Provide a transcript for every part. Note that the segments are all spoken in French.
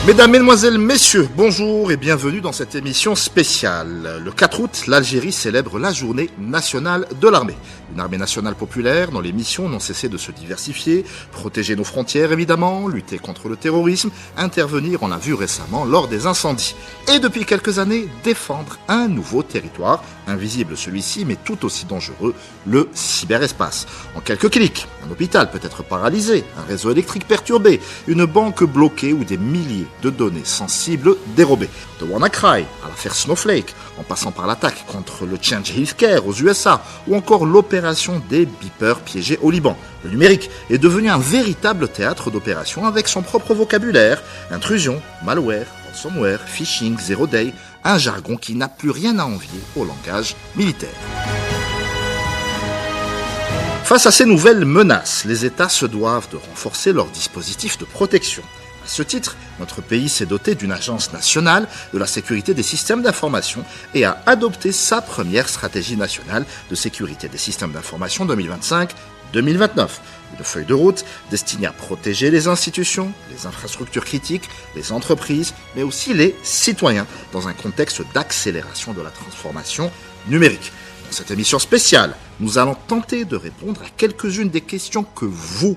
Mesdames, Mesdemoiselles, Messieurs, bonjour et bienvenue dans cette émission spéciale. Le 4 août, l'Algérie célèbre la journée nationale de l'armée. Une armée nationale populaire dont les missions n'ont cessé de se diversifier, protéger nos frontières évidemment, lutter contre le terrorisme, intervenir, on l'a vu récemment, lors des incendies. Et depuis quelques années, défendre un nouveau territoire, invisible celui-ci mais tout aussi dangereux, le cyberespace. En quelques clics, un hôpital peut être paralysé, un réseau électrique perturbé, une banque bloquée ou des milliers de données sensibles dérobées. De WannaCry à l'affaire Snowflake, en passant par l'attaque contre le Change Healthcare aux USA, ou encore l'opération des beepers piégés au Liban. Le numérique est devenu un véritable théâtre d'opération avec son propre vocabulaire, intrusion, malware, ransomware, phishing, zero day, un jargon qui n'a plus rien à envier au langage militaire. Face à ces nouvelles menaces, les États se doivent de renforcer leurs dispositifs de protection. À ce titre, notre pays s'est doté d'une agence nationale de la sécurité des systèmes d'information et a adopté sa première stratégie nationale de sécurité des systèmes d'information 2025-2029. Une feuille de route destinée à protéger les institutions, les infrastructures critiques, les entreprises, mais aussi les citoyens dans un contexte d'accélération de la transformation numérique. Dans cette émission spéciale, nous allons tenter de répondre à quelques-unes des questions que vous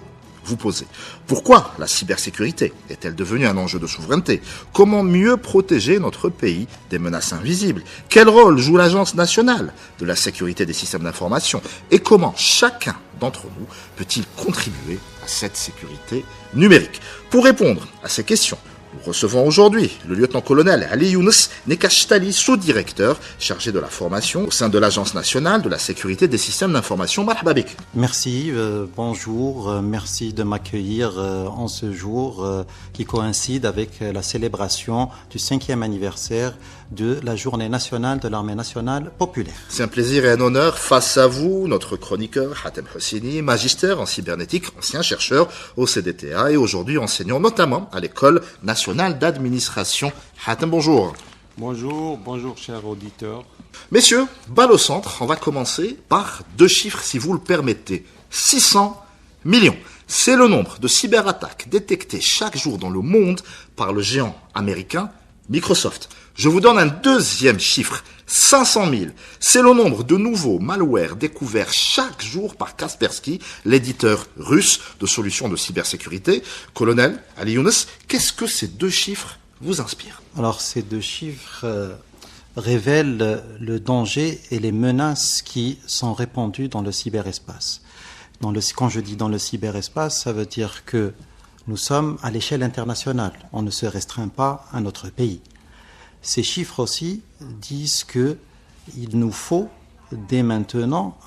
posez. Pourquoi la cybersécurité est-elle devenue un enjeu de souveraineté? Comment mieux protéger notre pays des menaces invisibles? Quel rôle joue l'Agence nationale de la sécurité des systèmes d'information? Et comment chacun d'entre nous peut-il contribuer à cette sécurité numérique? Pour répondre à ces questions, nous recevons aujourd'hui le lieutenant-colonel Ali Younes Nekashtali, sous-directeur chargé de la formation au sein de l'Agence nationale de la sécurité des systèmes d'information. Marhaba bik. Merci, bonjour, merci de m'accueillir en ce jour qui coïncide avec la célébration du 5e anniversaire de la Journée nationale de l'armée nationale populaire. C'est un plaisir et un honneur face à vous, notre chroniqueur Hatem Hosseini, magistère en cybernétique, ancien chercheur au CDTA et aujourd'hui enseignant notamment à l'école nationale d'administration. Hatem, bonjour. Bonjour chers auditeurs. Messieurs, balle au centre, on va commencer par deux chiffres si vous le permettez. 600 millions. C'est le nombre de cyberattaques détectées chaque jour dans le monde par le géant américain Microsoft. Je vous donne un deuxième chiffre, 500 000. C'est le nombre de nouveaux malwares découverts chaque jour par Kaspersky, l'éditeur russe de solutions de cybersécurité. Colonel Ali Younes, qu'est-ce que ces deux chiffres vous inspirent? Alors ces deux chiffres révèlent le danger et les menaces qui sont répandues dans le cyberespace. Quand je dis dans le cyberespace, ça veut dire que nous sommes à l'échelle internationale. On ne se restreint pas à notre pays. Ces chiffres aussi disent qu'il nous faut dès maintenant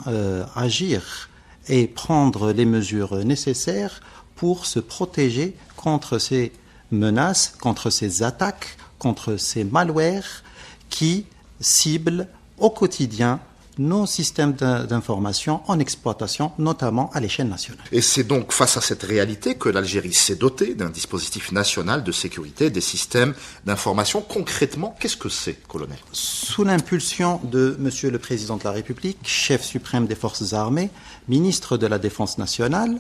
agir et prendre les mesures nécessaires pour se protéger contre ces menaces, contre ces attaques, contre ces malwares qui ciblent au quotidien nos systèmes d'information en exploitation, notamment à l'échelle nationale. Et c'est donc face à cette réalité que l'Algérie s'est dotée d'un dispositif national de sécurité des systèmes d'information. Concrètement, qu'est-ce que c'est, colonel? Sous l'impulsion de Monsieur le Président de la République, chef suprême des forces armées, ministre de la Défense nationale,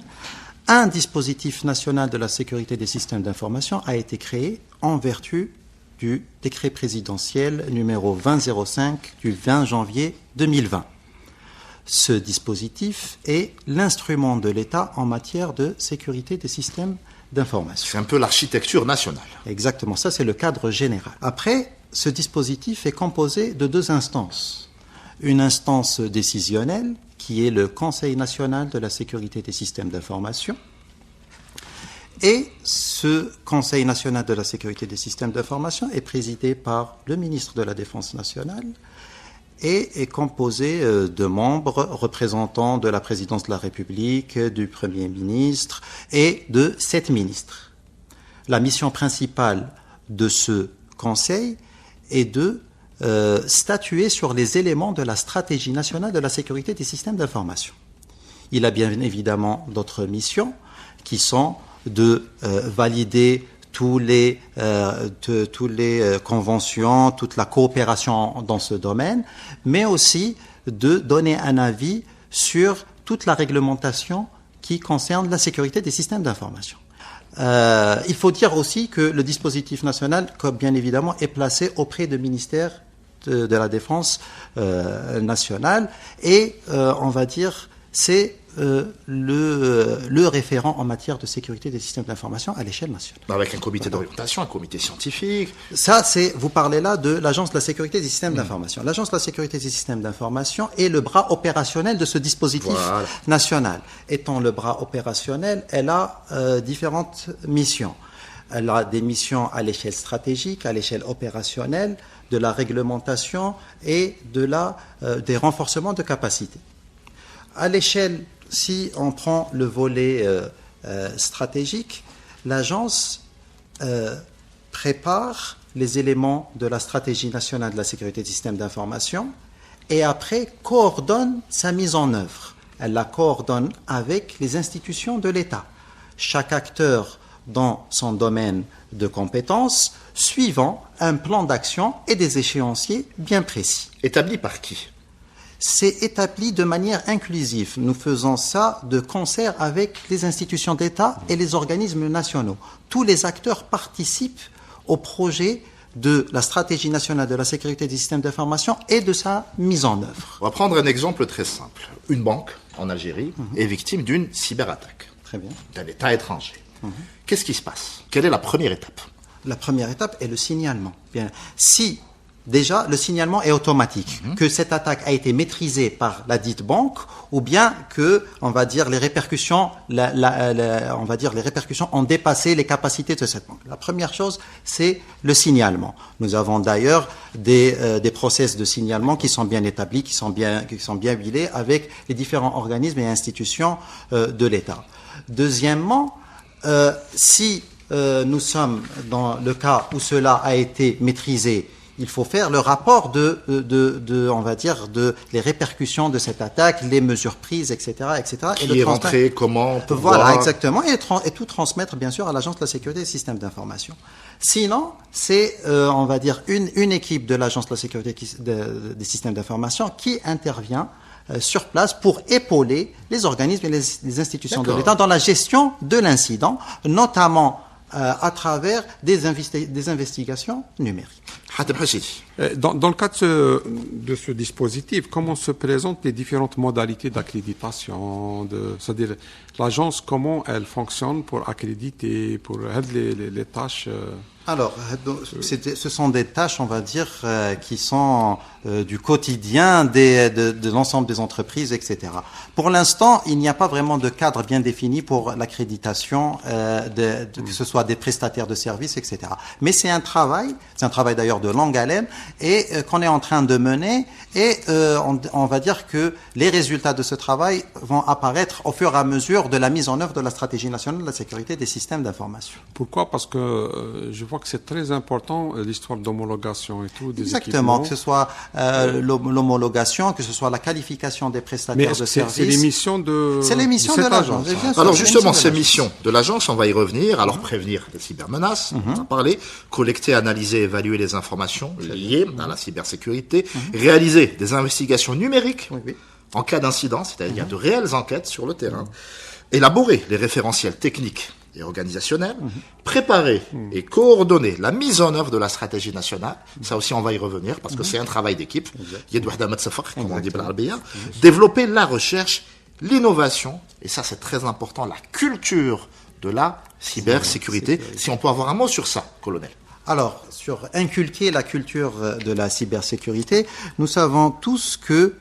un dispositif national de la sécurité des systèmes d'information a été créé en vertu du décret présidentiel numéro 2005 du 20 janvier 2020. Ce dispositif est l'instrument de l'État en matière de sécurité des systèmes d'information. C'est un peu l'architecture nationale. Exactement, ça c'est le cadre général. Après, ce dispositif est composé de deux instances. Une instance décisionnelle, qui est le Conseil national de la sécurité des systèmes d'information. Et ce Conseil national de la sécurité des systèmes d'information est présidé par le ministre de la Défense nationale et est composé de membres représentants de la présidence de la République, du Premier ministre et de 7 ministres. La mission principale de ce Conseil est de statuer sur les éléments de la stratégie nationale de la sécurité des systèmes d'information. Il a bien évidemment d'autres missions qui sont de valider tous les conventions, toute la coopération dans ce domaine, mais aussi de donner un avis sur toute la réglementation qui concerne la sécurité des systèmes d'information. Il faut dire aussi que le dispositif national, comme bien évidemment, est placé auprès du ministère de la Défense nationale et on va dire c'est le référent en matière de sécurité des systèmes d'information à l'échelle nationale. Avec un comité d'orientation, un comité scientifique. Ça, vous parlez là de l'Agence de la sécurité des systèmes d'information. L'Agence de la sécurité des systèmes d'information est le bras opérationnel de ce dispositif national. Étant le bras opérationnel, elle a différentes missions. Elle a des missions à l'échelle stratégique, à l'échelle opérationnelle, de la réglementation et des renforcements de capacités. À l'échelle, si on prend le volet stratégique, l'agence prépare les éléments de la stratégie nationale de la sécurité des systèmes d'information et après coordonne sa mise en œuvre. Elle la coordonne avec les institutions de l'État. Chaque acteur dans son domaine de compétences, suivant un plan d'action et des échéanciers bien précis. Établi par qui ? C'est établi de manière inclusive. Nous faisons ça de concert avec les institutions d'État et les organismes nationaux. Tous les acteurs participent au projet de la stratégie nationale de la sécurité des systèmes d'information et de sa mise en œuvre. On va prendre un exemple très simple. Une banque en Algérie est victime d'une cyberattaque. Très bien. D'un État étranger. Qu'est-ce qui se passe ? Quelle est la première étape ? La première étape est le signalement. Bien, si déjà le signalement est automatique, que cette attaque a été maîtrisée par la dite banque, ou bien que, on va dire, les répercussions, on va dire, les répercussions ont dépassé les capacités de cette banque. La première chose, c'est le signalement. Nous avons d'ailleurs des process de signalement qui sont bien établis, qui sont bien huilés avec les différents organismes et institutions de l'État. Deuxièmement, si nous sommes dans le cas où cela a été maîtrisé, il faut faire le rapport on va dire, de les répercussions de cette attaque, les mesures prises, etc., etc. Qui est rentré, comment, voilà, voir. Exactement, et tout transmettre, bien sûr, à l'Agence de la sécurité des systèmes d'information. Sinon, c'est, on va dire, une équipe de l'Agence de la sécurité des systèmes d'information qui intervient sur place pour épauler les organismes et les institutions de l'État dans la gestion de l'incident, notamment à travers des investigations numériques. Dans le cadre de ce dispositif, comment se présentent les différentes modalités d'accréditation, c'est-à-dire l'agence, comment elle fonctionne pour accréditer, pour les tâches Alors, ce sont des tâches, on va dire, qui sont du quotidien de l'ensemble des entreprises, etc. Pour l'instant, il n'y a pas vraiment de cadre bien défini pour l'accréditation, que ce soit des prestataires de services, etc. Mais c'est un travail d'ailleurs de longue haleine, et qu'on est en train de mener, et on va dire que les résultats de ce travail vont apparaître au fur et à mesure de la mise en œuvre de la stratégie nationale de la sécurité des systèmes d'information. Pourquoi ? Parce que je vois que c'est très important, l'histoire d'homologation et tout. Exactement, que ce soit l'homologation, que ce soit la qualification des prestataires de services. C'est l'émission de l'agence. Alors justement, ces missions de l'agence, on va y revenir. Alors prévenir les cybermenaces, on en a parlé, collecter, analyser, évaluer les informations liées à la cybersécurité, réaliser des investigations numériques en cas d'incident, c'est-à-dire de réelles enquêtes sur le terrain, élaborer les référentiels techniques et organisationnels, préparer et coordonner la mise en œuvre de la stratégie nationale. Ça aussi, on va y revenir parce que c'est un travail d'équipe. Comme on dit, développer la recherche, l'innovation, et ça c'est très important, la culture de la cybersécurité. Si on peut avoir un mot sur ça, colonel. Alors, sur inculquer la culture de la cybersécurité, nous savons tous que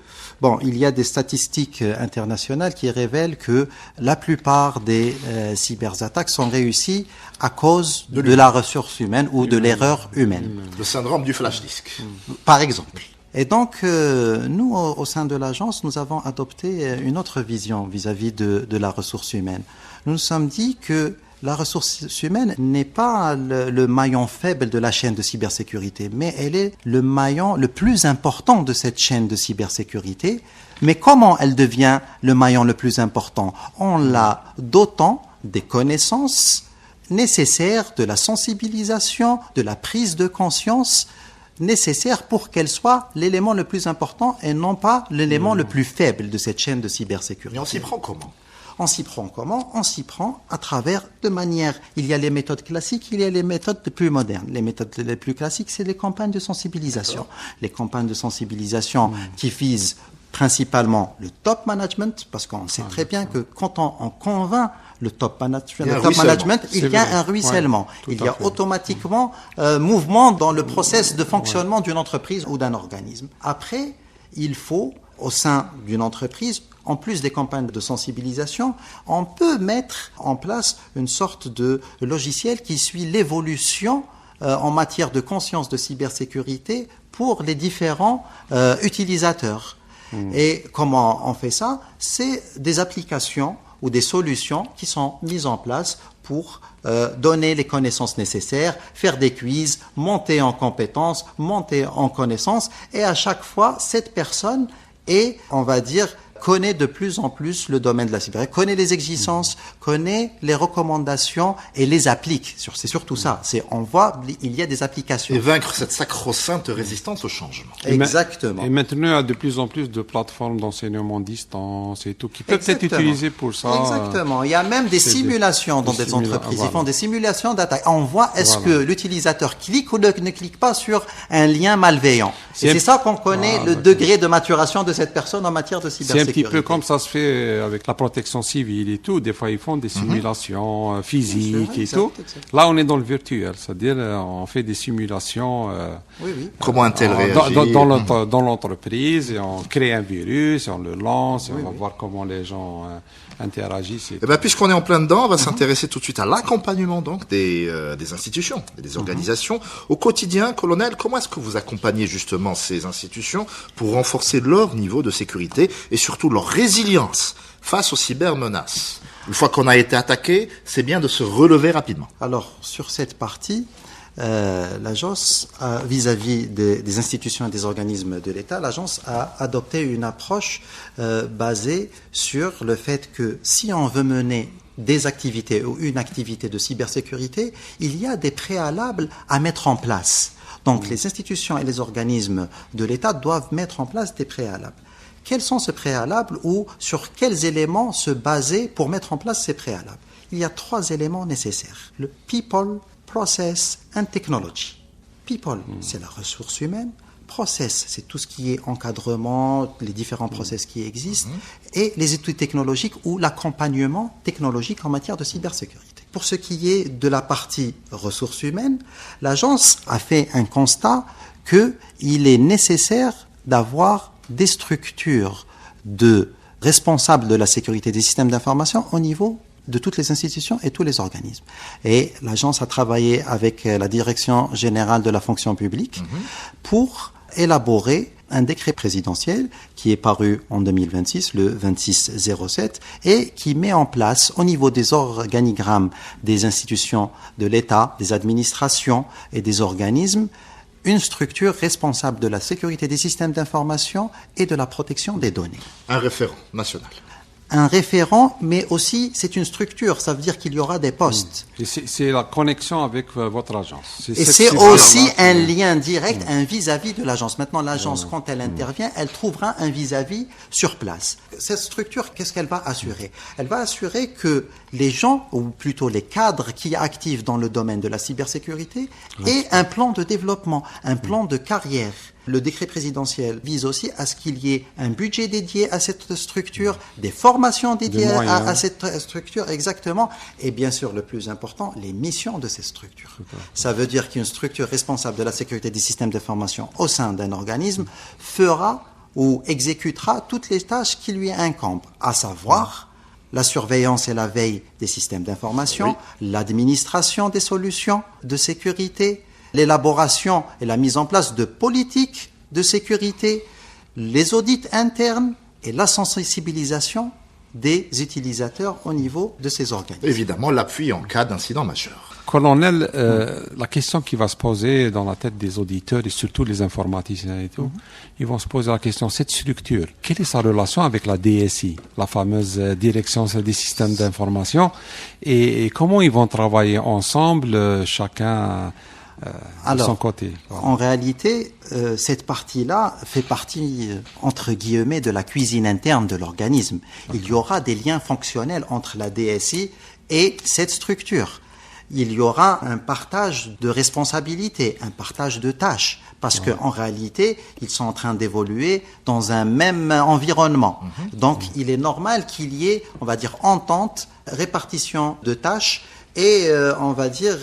il y a des statistiques internationales qui révèlent que la plupart des cyberattaques sont réussies à cause de la ressource humaine ou de l'erreur humaine. Le syndrome du flash disk. Par exemple. Et donc, nous, au sein de l'agence, nous avons adopté une autre vision vis-à-vis de la ressource humaine. Nous nous sommes dit que la ressource humaine n'est pas le maillon faible de la chaîne de cybersécurité, mais elle est le maillon le plus important de cette chaîne de cybersécurité. Mais comment elle devient le maillon le plus important ? En la dotant des connaissances nécessaires, de la sensibilisation, de la prise de conscience nécessaire pour qu'elle soit l'élément le plus important et non pas l'élément le plus faible de cette chaîne de cybersécurité. Et on s'y prend comment ? On s'y prend comment? On s'y prend à travers de manière. Il y a les méthodes classiques, il y a les méthodes plus modernes. Les méthodes les plus classiques, c'est les campagnes de sensibilisation. Les campagnes de sensibilisation qui visent principalement le top management, parce qu'on sait très bien que quand on convainc le top management, il y a un ruissellement. Il y a automatiquement mouvement dans le process de fonctionnement d'une entreprise ou d'un organisme. Après, il faut, au sein d'une entreprise, en plus des campagnes de sensibilisation, on peut mettre en place une sorte de logiciel qui suit l'évolution en matière de conscience de cybersécurité pour les différents utilisateurs. Et comment on fait ça? C'est des applications ou des solutions qui sont mises en place pour donner les connaissances nécessaires, faire des quiz, monter en compétences, monter en connaissances. Et à chaque fois, cette personne est, on va dire, connaît de plus en plus le domaine de la cybersécurité, connaît les exigences, connaît les recommandations et les applique. C'est surtout ça. On voit, il y a des applications. Et vaincre cette sacro-sainte résistance au changement. Exactement. Et maintenant, il y a de plus en plus de plateformes d'enseignement à distance et tout, qui peuvent être utilisées pour ça. Exactement. Il y a même des simulations dans des entreprises. Ils font des simulations d'attaque. On voit est-ce que l'utilisateur clique ou ne clique pas sur un lien malveillant. Et c'est ça qu'on connaît le degré de maturation de cette personne en matière de cybersécurité. C'est un petit peu comme ça se fait avec la protection civile et tout. Des fois, ils font des simulations physiques et tout. Là, on est dans le virtuel, c'est-à-dire on fait des simulations. Comment un-t-elle réagit dans l'entreprise, et on crée un virus, et on le lance, et on va voir comment les gens interagissent. Et puisqu'on est en plein dedans, on va s'intéresser tout de suite à l'accompagnement donc des institutions et des organisations. Au quotidien, colonel, comment est-ce que vous accompagnez justement ces institutions pour renforcer leur niveau de sécurité et surtout leur résilience face aux cybermenaces? Une fois qu'on a été attaqué, c'est bien de se relever rapidement. Alors, sur cette partie, l'agence, vis-à-vis des institutions et des organismes de l'État, l'agence a adopté une approche basée sur le fait que si on veut mener des activités ou une activité de cybersécurité, il y a des préalables à mettre en place. Donc, les institutions et les organismes de l'État doivent mettre en place des préalables. Quels sont ces préalables ou sur quels éléments se baser pour mettre en place ces préalables? Il y a 3 éléments nécessaires. Le people, process and technology. People, c'est la ressource humaine. Process, c'est tout ce qui est encadrement, les différents process qui existent. Et les études technologiques ou l'accompagnement technologique en matière de cybersécurité. Pour ce qui est de la partie ressources humaines, l'agence a fait un constat qu'il est nécessaire d'avoir des structures de responsables de la sécurité des systèmes d'information au niveau de toutes les institutions et tous les organismes. Et l'agence a travaillé avec la Direction générale de la fonction publique pour élaborer un décret présidentiel qui est paru en 2026, le 2607, et qui met en place au niveau des organigrammes des institutions de l'État, des administrations et des organismes, une structure responsable de la sécurité des systèmes d'information et de la protection des données. Un référent national. Un référent, mais aussi c'est une structure, ça veut dire qu'il y aura des postes. Et c'est la connexion avec votre agence. Et c'est aussi un lien direct, un vis-à-vis de l'agence. Maintenant, l'agence, quand elle intervient, elle trouvera un vis-à-vis sur place. Cette structure, qu'est-ce qu'elle va assurer? Elle va assurer que les gens, ou plutôt les cadres qui activent dans le domaine de la cybersécurité, aient un plan de développement, un plan de carrière. Le décret présidentiel vise aussi à ce qu'il y ait un budget dédié à cette structure, des formations dédiées à cette structure, exactement. Et bien sûr, le plus important, les missions de ces structures. Ça veut dire qu'une structure responsable de la sécurité des systèmes d'information au sein d'un organisme fera ou exécutera toutes les tâches qui lui incombent, à savoir la surveillance et la veille des systèmes d'information, l'administration des solutions de sécurité, l'élaboration et la mise en place de politiques de sécurité, les audits internes et la sensibilisation des utilisateurs au niveau de ces organismes. Évidemment, l'appui en cas d'incident majeur. Colonel, la question qui va se poser dans la tête des auditeurs et surtout les informaticiens et tout, ils vont se poser la question, cette structure, quelle est sa relation avec la DSI, la fameuse Direction des systèmes d'information, et comment ils vont travailler ensemble, chacun de son côté. En réalité, cette partie-là fait partie, entre guillemets, de la cuisine interne de l'organisme. Il y aura des liens fonctionnels entre la DSI et cette structure. Il y aura un partage de responsabilités, un partage de tâches, parce qu'en réalité, ils sont en train d'évoluer dans un même environnement. Donc, il est normal qu'il y ait, on va dire, entente, répartition de tâches, et on va dire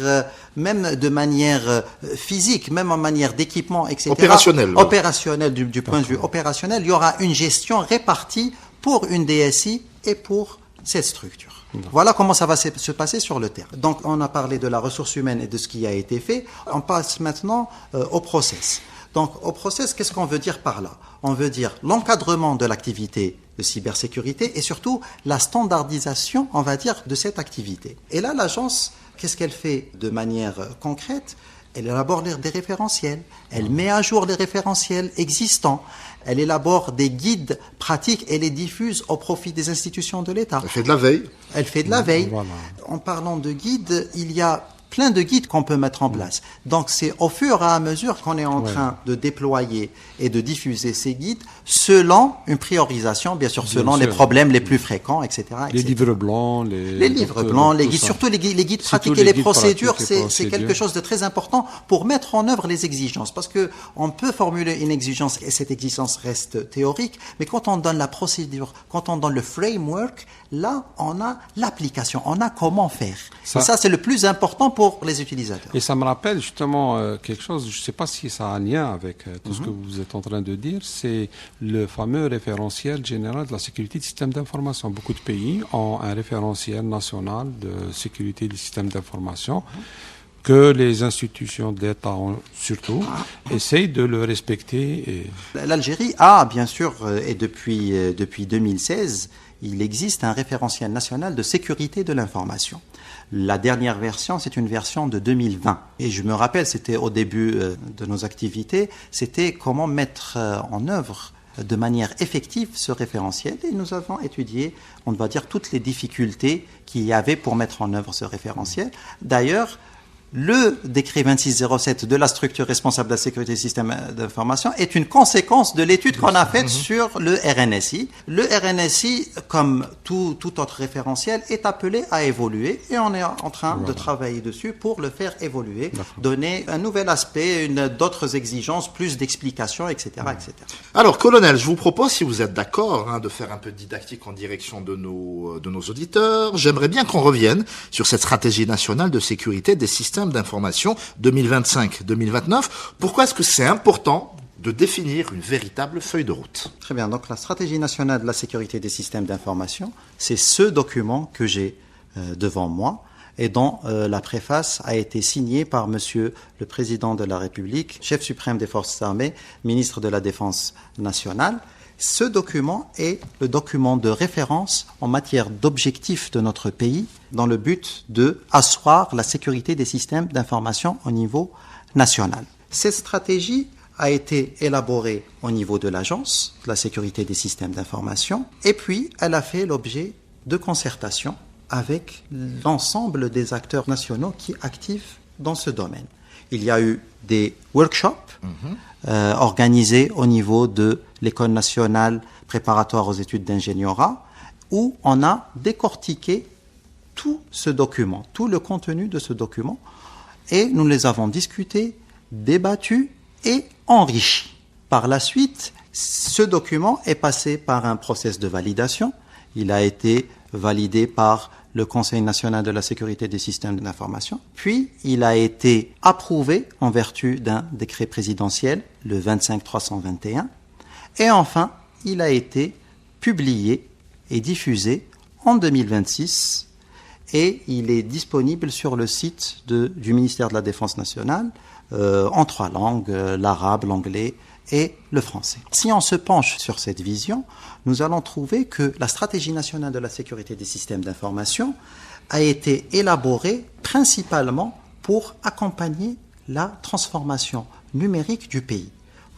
même de manière physique, même en manière d'équipement, etc. Opérationnel. Opérationnel, du point de vue opérationnel, il y aura une gestion répartie pour une DSI et pour cette structure. Voilà comment ça va se passer sur le terrain. Donc, on a parlé de la ressource humaine et de ce qui a été fait. On passe maintenant au process. Donc, au process, qu'est-ce qu'on veut dire par là? On veut dire l'encadrement de l'activité de cybersécurité et surtout la standardisation, on va dire, de cette activité. Et là, l'agence, qu'est-ce qu'elle fait de manière concrète? Elle élabore des référentiels, elle met à jour les référentiels existants, elle élabore des guides pratiques et les diffuse au profit des institutions de l'État. Elle fait de la veille. Elle fait de la veille. Voilà. En parlant de guides, il y a plein de guides qu'on peut mettre en place. Donc, c'est au fur et à mesure qu'on est en train de déployer et de diffuser ces guides selon une priorisation, bien sûr, selon les problèmes les plus fréquents, etc. Les livres blancs, les livres blancs, les guides, surtout les guides pratiques et les procédures, c'est quelque chose de très important pour mettre en œuvre les exigences. Parce que on peut formuler une exigence et cette exigence reste théorique, mais quand on donne la procédure, quand on donne le framework, là, on a l'application, on a comment faire. Et ça, c'est le plus important pour les utilisateurs. Et ça me rappelle justement quelque chose, je ne sais pas si ça a un lien avec tout ce que vous êtes en train de dire, c'est le fameux référentiel général de la sécurité du système d'information. Beaucoup de pays ont un référentiel national de sécurité du système d'information que les institutions d'État, surtout, essayent de le respecter. L'Algérie a, bien sûr, et depuis 2016, il existe un référentiel national de sécurité de l'information. La dernière version, c'est une version de 2020. Et je me rappelle, c'était au début de nos activités, c'était comment mettre en œuvre de manière effective ce référentiel. Et nous avons étudié, on va dire, toutes les difficultés qu'il y avait pour mettre en œuvre ce référentiel. D'ailleurs, le décret 2607 de la structure responsable de la sécurité des systèmes d'information est une conséquence de l'étude qu'on a faite sur le RNSI. Le RNSI, comme tout autre référentiel, est appelé à évoluer et on est en train de travailler dessus pour le faire évoluer, donner un nouvel aspect, d'autres exigences, plus d'explications, etc., etc. Alors, colonel, je vous propose, si vous êtes d'accord, de faire un peu de didactique en direction de nos auditeurs. J'aimerais bien qu'on revienne sur cette stratégie nationale de sécurité des systèmes d'information 2025-2029. Pourquoi est-ce que c'est important de définir une véritable feuille de route? Très bien. Donc, la stratégie nationale de la sécurité des systèmes d'information, c'est ce document que j'ai devant moi et dont la préface a été signée par Monsieur le Président de la République, chef suprême des forces armées, ministre de la Défense nationale. Ce document est le document de référence en matière d'objectifs de notre pays dans le but de asseoir la sécurité des systèmes d'information au niveau national. Cette stratégie a été élaborée au niveau de l'Agence de la sécurité des systèmes d'information et puis elle a fait l'objet de concertations avec l'ensemble des acteurs nationaux qui actifs dans ce domaine. Il y a eu des workshops organisés au niveau de l'École nationale préparatoire aux études d'ingénierat, où on a décortiqué tout ce document, tout le contenu de ce document, et nous les avons discutés, débattus et enrichis. Par la suite, ce document est passé par un process de validation. Il a été validé par le Conseil national de la sécurité des systèmes d'information. Puis, il a été approuvé en vertu d'un décret présidentiel, le 25-321. Et enfin, il a été publié et diffusé en 2026 et il est disponible sur le site du ministère de la Défense nationale en 3 langues, l'arabe, l'anglais et le français. Si on se penche sur cette vision, nous allons trouver que la stratégie nationale de la sécurité des systèmes d'information a été élaborée principalement pour accompagner la transformation numérique du pays.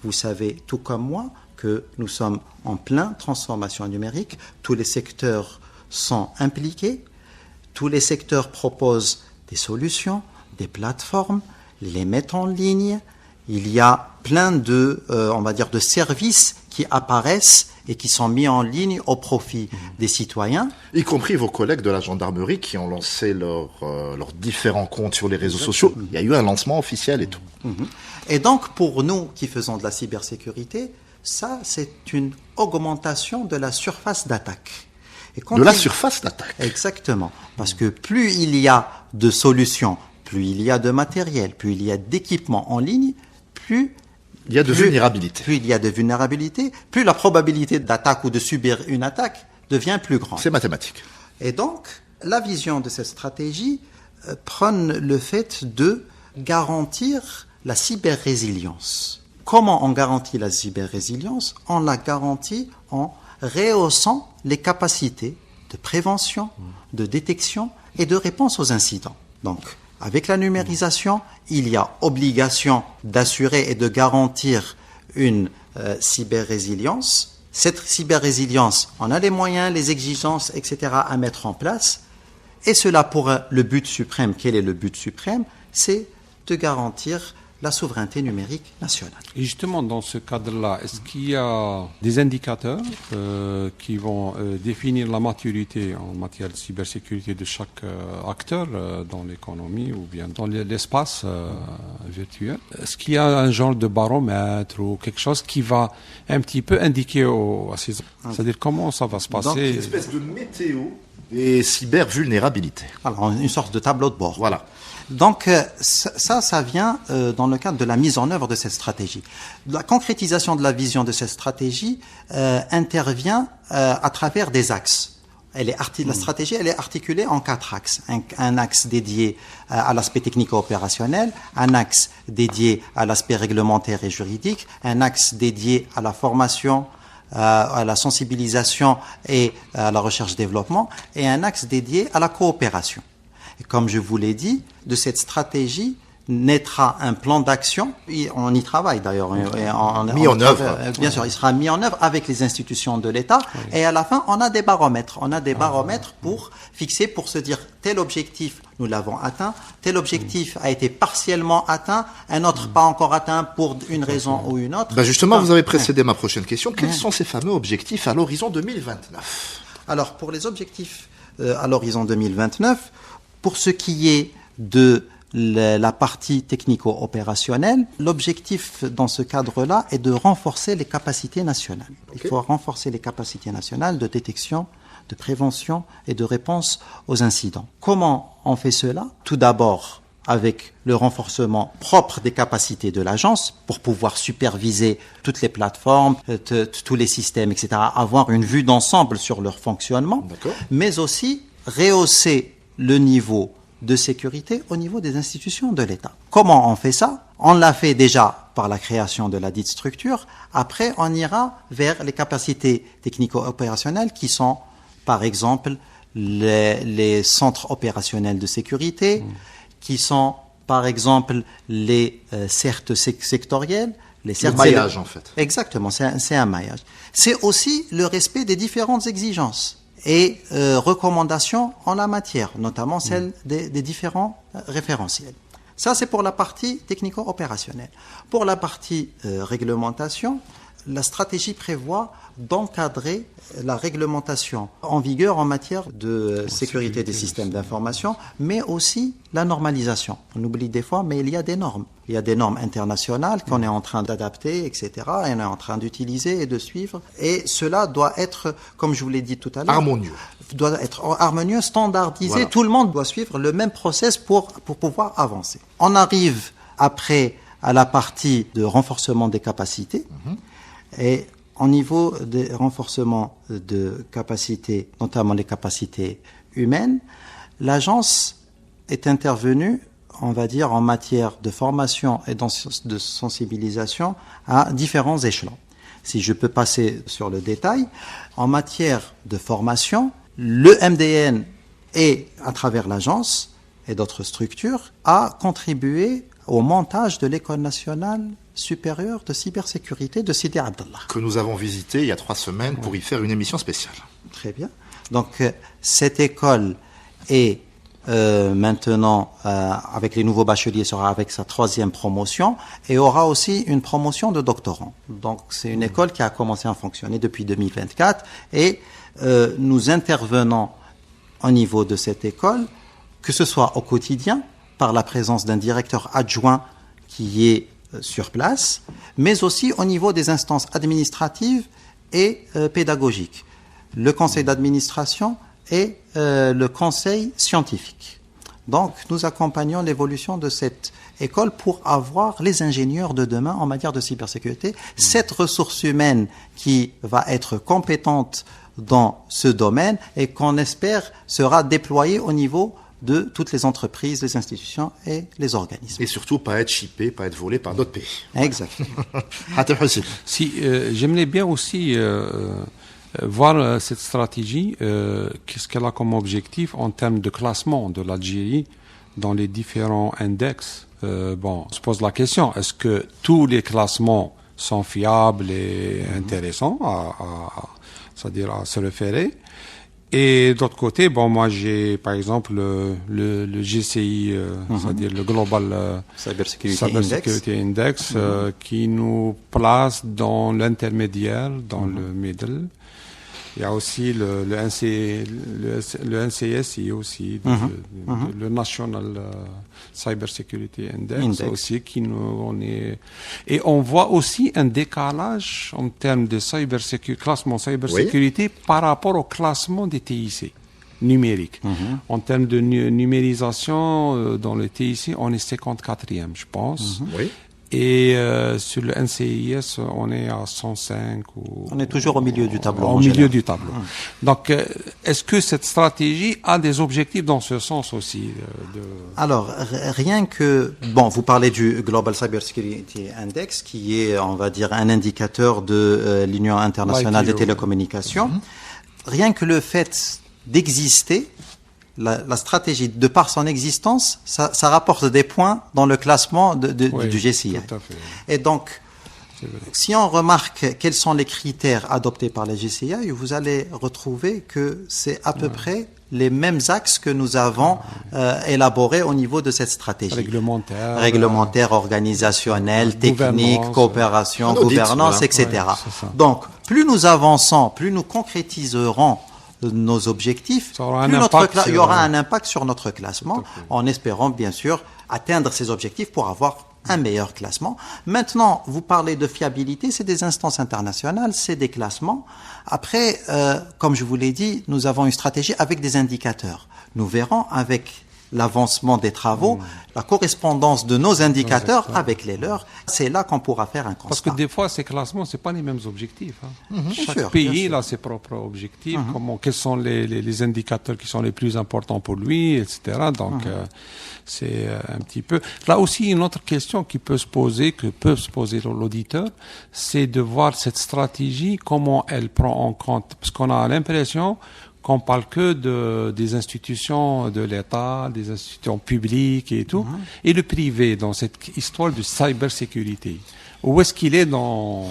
Vous savez, tout comme moi, que nous sommes en pleine transformation numérique. Tous les secteurs sont impliqués. Tous les secteurs proposent des solutions, des plateformes. les mettent en ligne. Il y a plein de, on va dire, de services qui apparaissent et qui sont mis en ligne au profit des citoyens. Y compris vos collègues de la gendarmerie qui ont lancé leurs différents comptes sur les réseaux sociaux. Il y a eu un lancement officiel et tout. Et donc, pour nous qui faisons de la cybersécurité, ça, c'est une augmentation de la surface d'attaque. De la surface d'attaque. Exactement. Parce que plus il y a de solutions, plus il y a de matériel, plus il y a d'équipements en ligne, plus il y a de vulnérabilité. Plus il y a de vulnérabilité, plus la probabilité d'attaque ou de subir une attaque devient plus grande. C'est mathématique. Et donc, la vision de cette stratégie prône le fait de garantir la cyber-résilience. Comment on garantit la cyber-résilience? On la garantit en rehaussant les capacités de prévention, de détection et de réponse aux incidents. Donc, avec la numérisation, il y a obligation d'assurer et de garantir une cyber-résilience. Cette cyber-résilience, on a les moyens, les exigences, etc. à mettre en place. Et cela pour le but suprême. Quel est le but suprême? C'est de garantir la souveraineté numérique nationale. Et justement, dans ce cadre-là, est-ce qu'il y a des indicateurs qui vont définir la maturité en matière de cybersécurité de chaque acteur dans l'économie ou bien dans l'espace virtuel? Est-ce qu'il y a un genre de baromètre ou quelque chose qui va un petit peu indiquer à ces... C'est-à-dire comment ça va se passer? Une espèce de météo des cybervulnérabilités. Alors, une sorte de tableau de bord. Voilà. Donc ça vient dans le cadre de la mise en œuvre de cette stratégie. La concrétisation de la vision de cette stratégie intervient à travers des axes. La stratégie, elle est articulée en 4 axes. Un axe dédié à l'aspect technico-opérationnel, un axe dédié à l'aspect réglementaire et juridique, un axe dédié à la formation, à la sensibilisation et à la recherche-développement, et un axe dédié à la coopération. Et comme je vous l'ai dit, de cette stratégie naîtra un plan d'action. On y travaille d'ailleurs. Mis en œuvre. Bien sûr, il sera mis en œuvre avec les institutions de l'État. Oui. Et à la fin, on a des baromètres. On a des baromètres pour fixer, pour se dire tel objectif, nous l'avons atteint, tel objectif a été partiellement atteint, un autre pas encore atteint pour une raison ou une autre. Justement, vous avez précédé ma prochaine question. Quels sont ces fameux objectifs à l'horizon 2029 ? Alors, pour les objectifs à l'horizon 2029, pour ce qui est de la partie technico-opérationnelle, l'objectif dans ce cadre-là est de renforcer les capacités nationales. Okay. Il faut renforcer les capacités nationales de détection, de prévention et de réponse aux incidents. Comment on fait cela? Tout d'abord, avec le renforcement propre des capacités de l'agence pour pouvoir superviser toutes les plateformes, tous les systèmes, etc., avoir une vue d'ensemble sur leur fonctionnement, mais aussi rehausser le niveau de sécurité au niveau des institutions de l'État. Comment on fait ça? On l'a fait déjà par la création de la dite structure. Après, on ira vers les capacités technico-opérationnelles qui sont, par exemple, les centres opérationnels de sécurité, qui sont, par exemple, les CERT sectoriels. Le maillage, en fait. Exactement, c'est un maillage. C'est aussi le respect des différentes exigences et recommandations en la matière, notamment celles des différents référentiels. Ça, c'est pour la partie technico-opérationnelle. Pour la partie réglementation, la stratégie prévoit d'encadrer la réglementation en vigueur en matière de sécurité des systèmes d'information, mais aussi la normalisation. On oublie des fois, mais il y a des normes. Il y a des normes internationales qu'on est en train d'adapter, etc., et on est en train d'utiliser et de suivre. Et cela doit être, comme je vous l'ai dit tout à l'heure, harmonieux. Doit être harmonieux, standardisé. Voilà. Tout le monde doit suivre le même process pour pouvoir avancer. On arrive après à la partie de renforcement des capacités. Et au niveau des renforcements de capacités, notamment les capacités humaines, l'agence est intervenue, on va dire, en matière de formation et de sensibilisation à différents échelons. Si je peux passer sur le détail, en matière de formation, le MDN et à travers l'agence et d'autres structures a contribué au montage de l'École nationale supérieure de cybersécurité de Sidi Abdallah. Que nous avons visité il y a 3 semaines pour y faire une émission spéciale. Très bien. Donc, cette école est maintenant, avec les nouveaux bacheliers, sera avec sa 3e promotion et aura aussi une promotion de doctorant. Donc, c'est une école qui a commencé à fonctionner depuis 2024 et nous intervenons au niveau de cette école, que ce soit au quotidien, par la présence d'un directeur adjoint qui est sur place, mais aussi au niveau des instances administratives et pédagogiques. Le conseil d'administration et le conseil scientifique. Donc, nous accompagnons l'évolution de cette école pour avoir les ingénieurs de demain en matière de cybersécurité, cette ressource humaine qui va être compétente dans ce domaine et qu'on espère sera déployée au niveau de toutes les entreprises, les institutions et les organismes. Et surtout, pas être chippé, pas être volé par d'autres pays. Exactement. Si, j'aimerais bien aussi voir cette stratégie, qu'est-ce qu'elle a comme objectif en termes de classement de l'Algérie dans les différents index. On se pose la question, est-ce que tous les classements sont fiables et intéressants c'est-à-dire à se référer? Et d'autre côté, moi j'ai par exemple le GCI, c'est-à-dire le Global Cybersecurity Index, qui nous place dans l'intermédiaire, dans le middle. Il y a aussi le NCSI aussi, le National Cybersecurity Index aussi, qui on est. Et on voit aussi un décalage en termes de classement cybersécurité par rapport au classement des TIC numériques. En termes de numérisation, dans le TIC, on est 54e, je pense. Et sur le NCIS, on est à 105. On est toujours au milieu du tableau. Au milieu du tableau. Donc, est-ce que cette stratégie a des objectifs dans ce sens aussi Alors, rien que... vous parlez du Global Cybersecurity Index, qui est, on va dire, un indicateur de l'Union internationale des télécommunications. Rien que le fait d'exister, la stratégie, de par son existence, ça rapporte des points dans le classement du GCI. Tout à fait. Et donc, si on remarque quels sont les critères adoptés par la GCI, vous allez retrouver que c'est à peu près les mêmes axes que nous avons élaborés au niveau de cette stratégie. Réglementaire, organisationnel, technique, coopération, gouvernance, etc. Donc, plus nous avançons, plus nous concrétiserons nos objectifs, il y aura un impact sur notre classement, en espérant bien sûr atteindre ces objectifs pour avoir un meilleur classement. Maintenant, vous parlez de fiabilité, c'est des instances internationales, c'est des classements. Après, comme je vous l'ai dit, nous avons une stratégie avec des indicateurs. Nous verrons avec l'avancement des travaux, la correspondance de nos indicateurs avec les leurs, c'est là qu'on pourra faire un constat. Parce que des fois, ces classements, c'est pas les mêmes objectifs. Chaque pays a ses propres objectifs, quels sont les indicateurs qui sont les plus importants pour lui, etc. Donc, c'est un petit peu... Là aussi, une autre question qui peut se poser, que peut se poser l'auditeur, c'est de voir cette stratégie, comment elle prend en compte, parce qu'on a l'impression qu'on parle que des institutions de l'État, des institutions publiques et tout, et le privé dans cette histoire de cybersécurité. Où est-ce qu'il est dans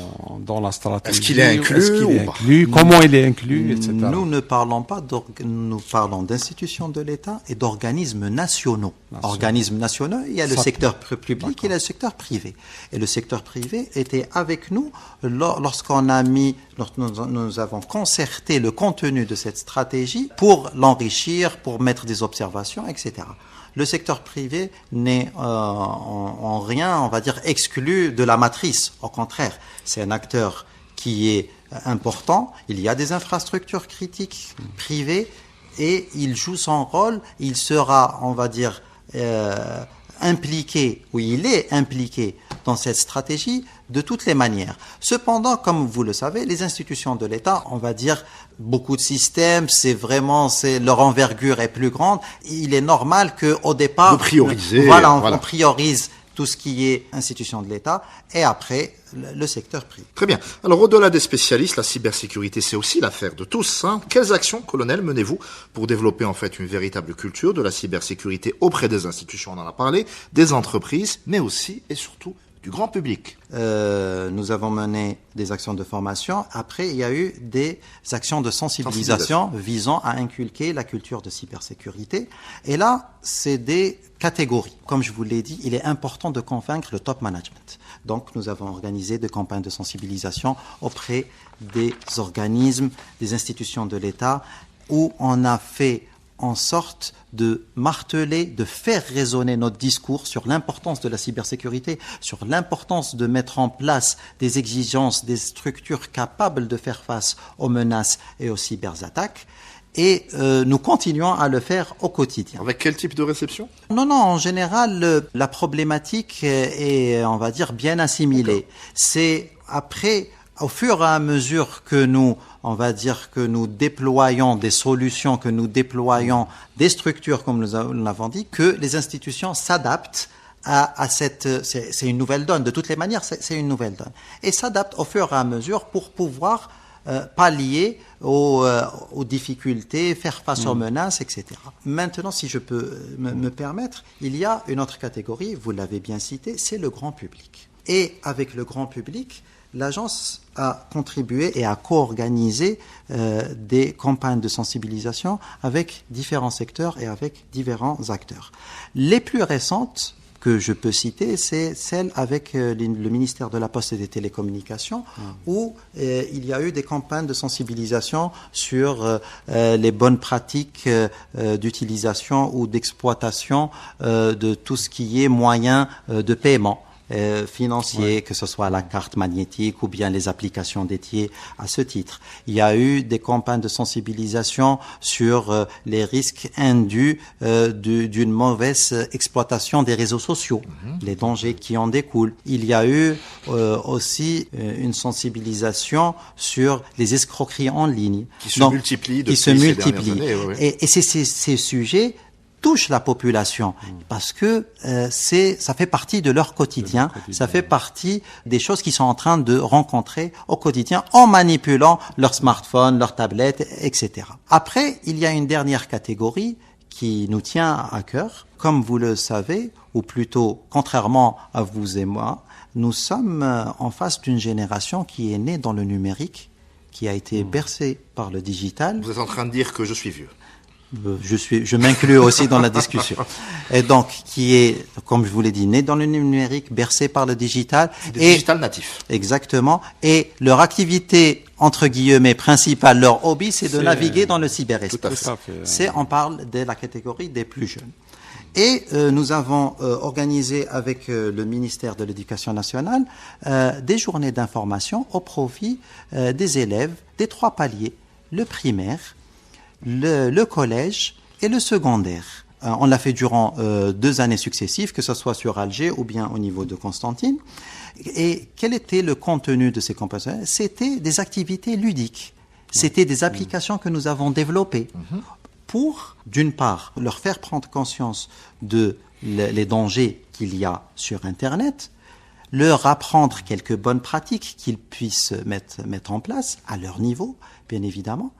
la stratégie? Est-ce qu'il est inclus, Comment il est inclus, etc. Nous ne parlons pas nous parlons d'institutions de l'État et d'organismes nationaux. Organismes nationaux, il y a le secteur public et le secteur privé. Et le secteur privé était avec nous lorsqu'on nous avons concerté le contenu de cette stratégie pour l'enrichir, pour mettre des observations, etc. Le secteur privé n'est en rien, on va dire, exclu de la matrice. Au contraire, c'est un acteur qui est important. Il y a des infrastructures critiques privées et il joue son rôle. Il sera, on va dire, impliqué, ou il est impliqué dans cette stratégie de toutes les manières. Cependant, comme vous le savez, les institutions de l'État, on va dire, beaucoup de systèmes, leur envergure est plus grande. Il est normal qu'au départ, on priorise tout ce qui est institution de l'État et après le secteur privé. Très bien. Alors au-delà des spécialistes, la cybersécurité c'est aussi l'affaire de tous. Quelles actions, colonel, menez-vous pour développer en fait une véritable culture de la cybersécurité auprès des institutions, on en a parlé, des entreprises, mais aussi et surtout du grand public. Nous avons mené des actions de formation. Après, il y a eu des actions de sensibilisation visant à inculquer la culture de cybersécurité. Et là, c'est des catégories. Comme je vous l'ai dit, il est important de convaincre le top management. Donc, nous avons organisé des campagnes de sensibilisation auprès des organismes, des institutions de l'État, où on a fait en sorte de marteler, de faire résonner notre discours sur l'importance de la cybersécurité, sur l'importance de mettre en place des exigences, des structures capables de faire face aux menaces et aux cyberattaques. Et nous continuons à le faire au quotidien. Avec quel type de réception? Non, en général, la problématique est, on va dire, bien assimilée. C'est après, au fur et à mesure que nous, on va dire que nous déployons des solutions, que nous déployons des structures, comme nous l'avons dit, que les institutions s'adaptent à cette, c'est une nouvelle donne. De toutes les manières, c'est une nouvelle donne. Et s'adaptent au fur et à mesure pour pouvoir pallier aux difficultés, faire face aux menaces, etc. Maintenant, si je peux me permettre, il y a une autre catégorie, vous l'avez bien cité, c'est le grand public. Et avec le grand public, l'agence a contribué et a co-organisé des campagnes de sensibilisation avec différents secteurs et avec différents acteurs. Les plus récentes que je peux citer, c'est celle avec le ministère de la Poste et des Télécommunications, où il y a eu des campagnes de sensibilisation sur les bonnes pratiques d'utilisation ou d'exploitation de tout ce qui est moyen de paiement financiers, que ce soit la carte magnétique ou bien les applications dédiées à ce titre. Il y a eu des campagnes de sensibilisation sur les risques indus d'une mauvaise exploitation des réseaux sociaux, les dangers qui en découlent. Il y a eu aussi une sensibilisation sur les escroqueries en ligne. Qui se multiplient depuis ces dernières années. Oui. Et ces sujets touchent la population parce que ça fait partie de leur quotidien, ça fait partie des choses qu'ils sont en train de rencontrer au quotidien en manipulant leur smartphone, leur tablette, etc. Après, il y a une dernière catégorie qui nous tient à cœur. Comme vous le savez, ou plutôt contrairement à vous et moi, nous sommes en face d'une génération qui est née dans le numérique, qui a été bercée par le digital. Vous êtes en train de dire que je suis vieux. Je m'inclus aussi dans la discussion. Et donc, qui est, comme je vous l'ai dit, né dans le numérique, bercé par le digital. Digital natif. Exactement. Et leur activité, entre guillemets, principale, leur hobby, c'est de naviguer dans le cyberespace. On parle de la catégorie des plus jeunes. Et nous avons organisé avec le ministère de l'Éducation nationale des journées d'information au profit des élèves des 3 paliers, le primaire, le collège et le secondaire. On l'a fait durant 2 années successives, que ce soit sur Alger ou bien au niveau de Constantine. Et quel était le contenu de ces campagnes? C'était des activités ludiques. C'était des applications que nous avons développées pour, d'une part, leur faire prendre conscience de les dangers qu'il y a sur Internet, leur apprendre quelques bonnes pratiques qu'ils puissent mettre en place à leur niveau, bien évidemment.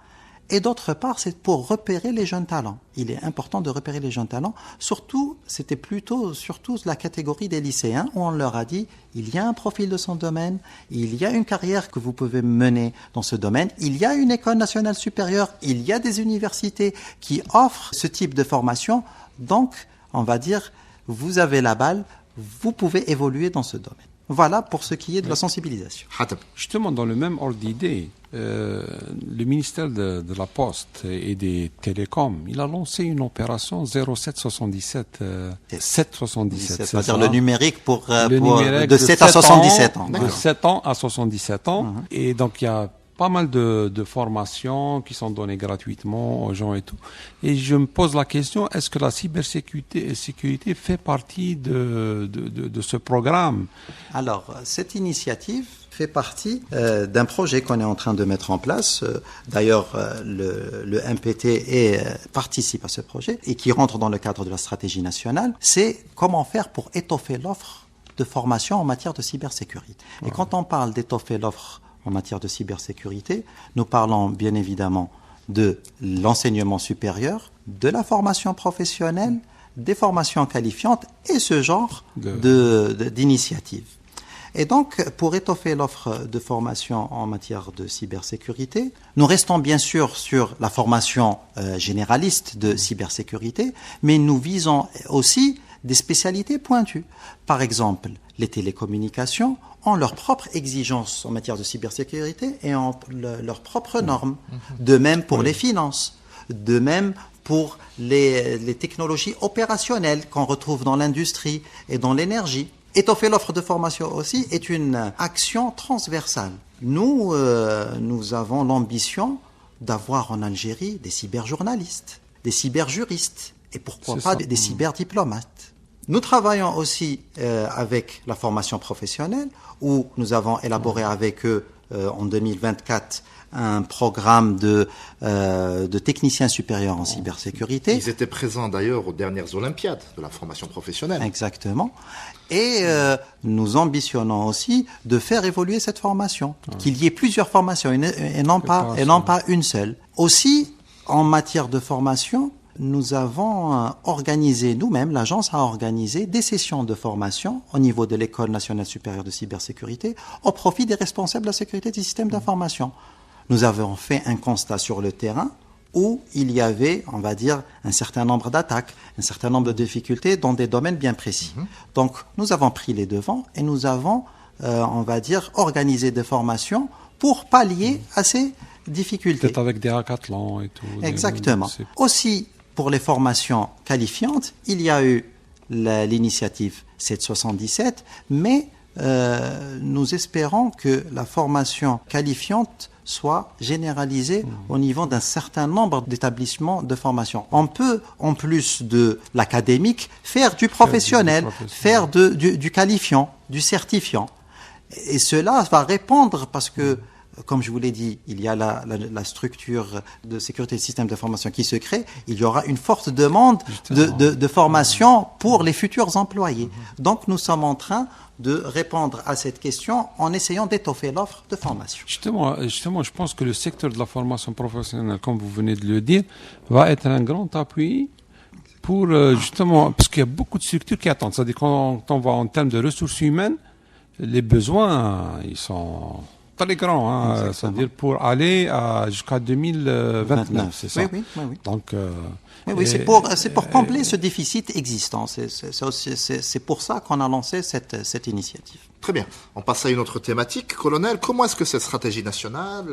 Et d'autre part, c'est pour repérer les jeunes talents. Il est important de repérer les jeunes talents. Surtout, c'était surtout la catégorie des lycéens où on leur a dit, il y a un profil de son domaine, il y a une carrière que vous pouvez mener dans ce domaine, il y a une école nationale supérieure, il y a des universités qui offrent ce type de formation. Donc, on va dire, vous avez la balle, vous pouvez évoluer dans ce domaine. Voilà pour ce qui est de la sensibilisation. Justement, dans le même ordre d'idée, le ministère de la Poste et des Télécoms, il a lancé une opération 0777, 777. C'est-à-dire le numérique numérique de 7 à 77 ans. De 7 ans à 77 ans. Et donc, il y a pas mal de formations qui sont données gratuitement aux gens et tout. Et je me pose la question, est-ce que la cybersécurité fait partie de ce programme? Alors, cette initiative fait partie d'un projet qu'on est en train de mettre en place. D'ailleurs, le MPT participe à ce projet et qui rentre dans le cadre de la stratégie nationale. C'est comment faire pour étoffer l'offre de formation en matière de cybersécurité. Et quand on parle d'étoffer l'offre en matière de cybersécurité, nous parlons bien évidemment de l'enseignement supérieur, de la formation professionnelle, des formations qualifiantes et ce genre d'initiatives. Et donc, pour étoffer l'offre de formation en matière de cybersécurité, nous restons bien sûr sur la formation généraliste de cybersécurité, mais nous visons aussi des spécialités pointues. Par exemple, les télécommunications ont leurs propres exigences en matière de cybersécurité et ont leurs propres normes. De même pour les finances, de même pour les technologies opérationnelles qu'on retrouve dans l'industrie et dans l'énergie. Étoffer l'offre de formation aussi est une action transversale. Nous avons l'ambition d'avoir en Algérie des cyberjournalistes, des cyberjuristes et pourquoi pas des cyberdiplomates. Nous travaillons aussi avec la formation professionnelle où nous avons élaboré avec eux en 2024 un programme de techniciens supérieurs en cybersécurité. Ils étaient présents d'ailleurs aux dernières Olympiades de la formation professionnelle. Exactement. Et nous ambitionnons aussi de faire évoluer cette formation, qu'il y ait plusieurs formations et non pas une seule. Aussi, en matière de formation, nous avons organisé, nous-mêmes, l'agence a organisé des sessions de formation au niveau de l'École nationale supérieure de cybersécurité au profit des responsables de la sécurité des systèmes d'information. Nous avons fait un constat sur le terrain où il y avait, on va dire, un certain nombre d'attaques, un certain nombre de difficultés dans des domaines bien précis. Donc, nous avons pris les devants et nous avons, on va dire, organisé des formations pour pallier à ces difficultés. Peut-être avec des hackathons et tout. Exactement. Aussi, pour les formations qualifiantes, il y a eu l'initiative 777, mais nous espérons que la formation qualifiante soit généralisée au niveau d'un certain nombre d'établissements de formation. On peut, en plus de l'académique, faire du professionnel, faire du qualifiant, du certifiant. Et cela va répondre parce que, comme je vous l'ai dit, il y a la structure de sécurité du système d'information qui se crée. Il y aura une forte demande de formation pour les futurs employés. Donc, nous sommes en train de répondre à cette question en essayant d'étoffer l'offre de formation. Justement, je pense que le secteur de la formation professionnelle, comme vous venez de le dire, va être un grand appui pour justement, parce qu'il y a beaucoup de structures qui attendent. C'est-à-dire quand on va en termes de ressources humaines, les besoins, ils sont très grands, c'est-à-dire pour aller jusqu'à 2029, c'est ça. Oui. Donc, oui, c'est pour combler ce déficit existant. C'est pour ça qu'on a lancé cette initiative. Très bien. On passe à une autre thématique. Colonel, comment est-ce que cette stratégie nationale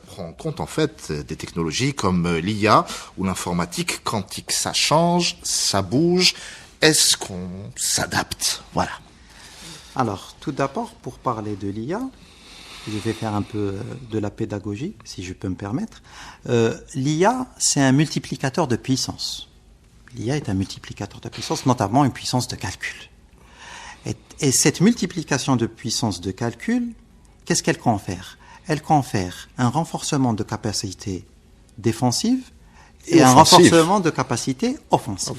prend en compte en fait des technologies comme l'IA ou l'informatique quantique? Ça change, ça bouge. Est-ce qu'on s'adapte? Voilà. Alors, tout d'abord, pour parler de l'IA, je vais faire un peu de la pédagogie, si je peux me permettre. L'IA, c'est un multiplicateur de puissance. L'IA est un multiplicateur de puissance, notamment une puissance de calcul. Et cette multiplication de puissance de calcul, qu'est-ce qu'elle confère? Elle confère un renforcement de capacité défensive et un renforcement de capacité offensive.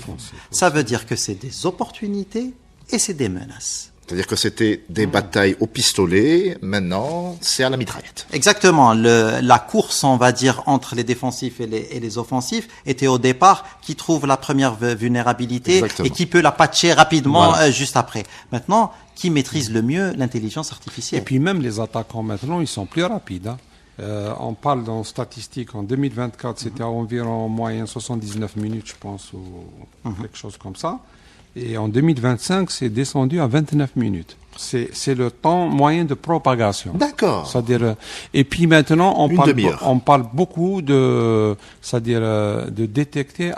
Ça veut dire que c'est des opportunités et c'est des menaces. C'est-à-dire que c'était des batailles au pistolet, maintenant c'est à la mitraillette. Exactement. La course, on va dire, entre les défensifs et les offensifs était au départ qui trouve la première vulnérabilité. Exactement. Et qui peut la patcher rapidement juste après. Maintenant, qui maîtrise le mieux l'intelligence artificielle. Et puis même les attaquants maintenant, ils sont plus rapides. On parle dans statistiques, en 2024, c'était environ en moyenne 79 minutes, je pense, ou quelque chose comme ça. Et en 2025, c'est descendu à 29 minutes. C'est le temps moyen de propagation. D'accord. C'est-à-dire, et puis maintenant, on parle beaucoup de détecter,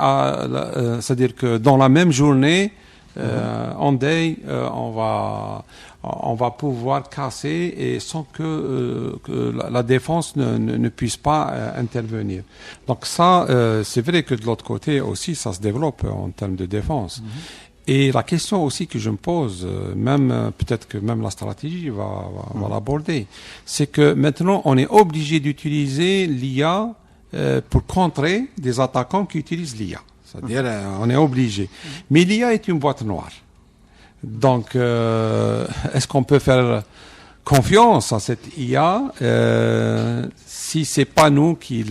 c'est-à-dire que dans la même journée, en day, on va pouvoir casser et sans que la défense ne puisse pas intervenir. Donc ça, c'est vrai que de l'autre côté aussi, ça se développe en termes de défense. Et la question aussi que je me pose, peut-être que même la stratégie va l'aborder, c'est que maintenant on est obligé d'utiliser l'IA pour contrer des attaquants qui utilisent l'IA. C'est-à-dire, on est obligé. Mais l'IA est une boîte noire. Donc, est-ce qu'on peut faire confiance à cette IA si c'est pas nous qui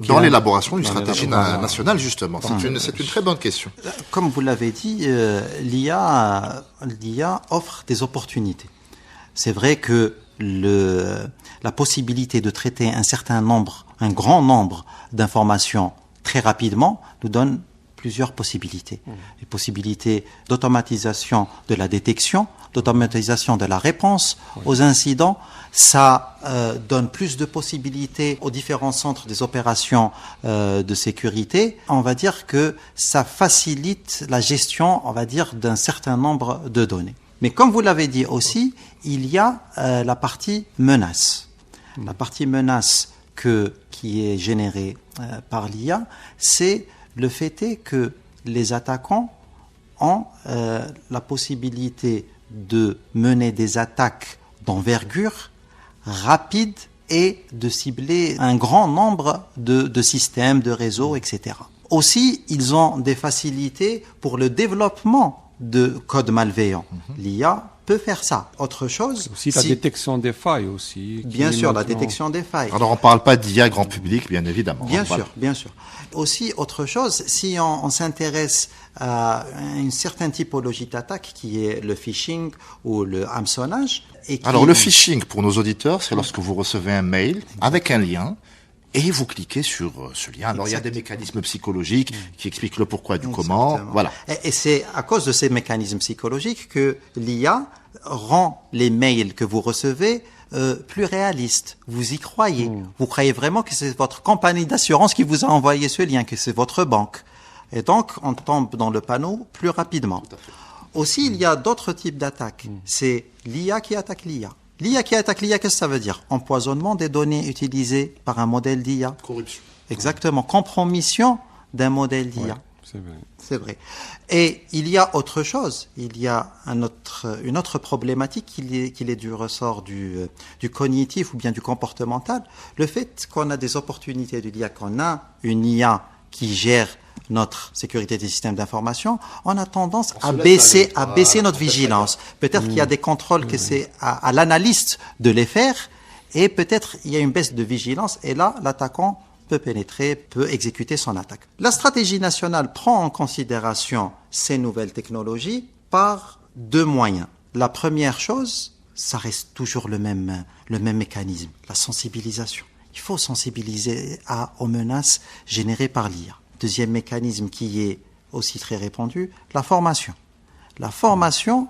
dans l'élaboration d'une stratégie nationale, justement. C'est une très bonne question. Comme vous l'avez dit, l'IA offre des opportunités. C'est vrai que la possibilité de traiter un grand nombre d'informations très rapidement nous donne plusieurs possibilités. Les possibilités d'automatisation de la détection, d'automatisation de la réponse aux incidents. Ça donne plus de possibilités aux différents centres des opérations de sécurité. On va dire que ça facilite la gestion, on va dire, d'un certain nombre de données. Mais comme vous l'avez dit aussi, il y a la partie menace. La partie menace qui est générée par l'IA, c'est le fait est que les attaquants ont la possibilité de mener des attaques d'envergure rapide et de cibler un grand nombre de systèmes, de réseaux, etc. Aussi, ils ont des facilités pour le développement de codes malveillants. L'IA peut faire ça. Autre chose... Aussi la détection des failles aussi. Bien sûr, la détection des failles. Alors on ne parle pas d'IA grand public, bien évidemment. Bien sûr, bien sûr. Aussi, autre chose, si on s'intéresse à une certaine typologie d'attaque qui est le phishing ou le hameçonnage... Alors le phishing, pour nos auditeurs, c'est lorsque vous recevez un mail avec un lien et vous cliquez sur ce lien. Alors il y a des mécanismes psychologiques qui expliquent le pourquoi du comment. Voilà. Et c'est à cause de ces mécanismes psychologiques que l'IA rend les mails que vous recevez plus réalistes. Vous y croyez. Vous croyez vraiment que c'est votre compagnie d'assurance qui vous a envoyé ce lien, que c'est votre banque. Et donc, on tombe dans le panneau plus rapidement. Aussi, il y a d'autres types d'attaques. C'est l'IA qui attaque l'IA. L'IA qui attaque l'IA, qu'est-ce que ça veut dire? Empoisonnement des données utilisées par un modèle d'IA. Corruption. Exactement. Compromission d'un modèle d'IA. Ouais, c'est vrai. C'est vrai. Et il y a autre chose. Il y a une autre problématique qu'il est du ressort du cognitif ou bien du comportemental. Le fait qu'on a des opportunités de l'IA, qu'on a une IA qui gère notre sécurité des systèmes d'information, on a tendance à baisser notre vigilance. Peut-être qu'il y a des contrôles que c'est à l'analyste de les faire, et peut-être il y a une baisse de vigilance, et là, l'attaquant peut pénétrer, peut exécuter son attaque. La stratégie nationale prend en considération ces nouvelles technologies par deux moyens. La première chose, ça reste toujours le même mécanisme, la sensibilisation. Il faut sensibiliser aux menaces générées par l'IA. Deuxième mécanisme qui est aussi très répandu, la formation. La formation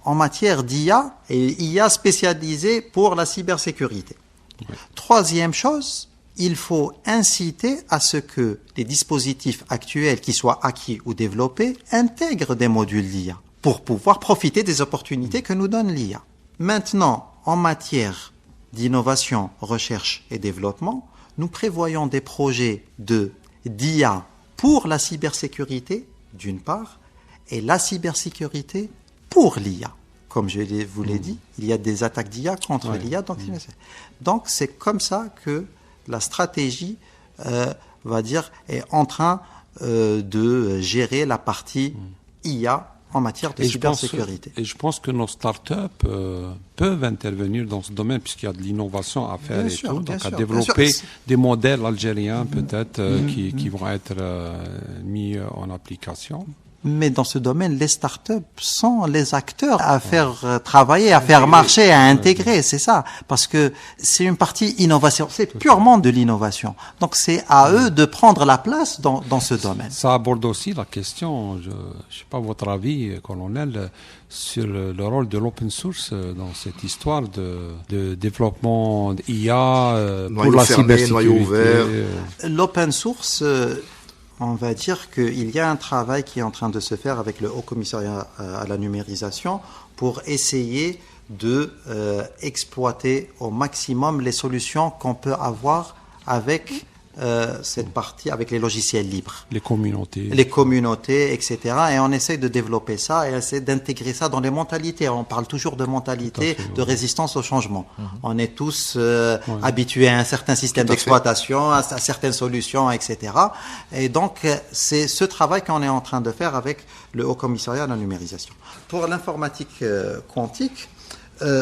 en matière d'IA et IA spécialisée pour la cybersécurité. Oui. Troisième chose, il faut inciter à ce que les dispositifs actuels, qu'ils soient acquis ou développés, intègrent des modules d'IA pour pouvoir profiter des opportunités que nous donne l'IA. Maintenant, en matière d'innovation, recherche et développement, nous prévoyons des projets d'IA pour la cybersécurité, d'une part, et la cybersécurité pour l'IA. Comme je vous l'ai dit, il y a des attaques d'IA contre l'IA. Donc, c'est comme ça que la stratégie, va dire, est en train de gérer la partie IA en matière de cybersécurité. Et je pense que nos startups peuvent intervenir dans ce domaine puisqu'il y a de l'innovation à faire donc à développer des modèles algériens peut-être qui vont être mis en application. Mais dans ce domaine, les startups sont les acteurs à faire travailler, à faire marcher, à intégrer, c'est ça. Parce que c'est une partie innovation, c'est purement de l'innovation. Donc c'est à eux de prendre la place dans ce domaine. Ça aborde aussi la question, je sais pas votre avis, colonel, sur le rôle de l'open source dans cette histoire de développement d'IA pour la cybersécurité. L'open source... on va dire qu'il y a un travail qui est en train de se faire avec le Haut Commissariat à la numérisation pour essayer de exploiter au maximum les solutions qu'on peut avoir avec cette partie, avec les logiciels libres. Les communautés, etc. Et on essaie de développer ça et essayer d'intégrer ça dans les mentalités. On parle toujours de mentalité de résistance au changement. On est tous habitués à un certain système d'exploitation, à certaines solutions, etc. Et donc, c'est ce travail qu'on est en train de faire avec le Haut Commissariat à la numérisation. Pour l'informatique quantique,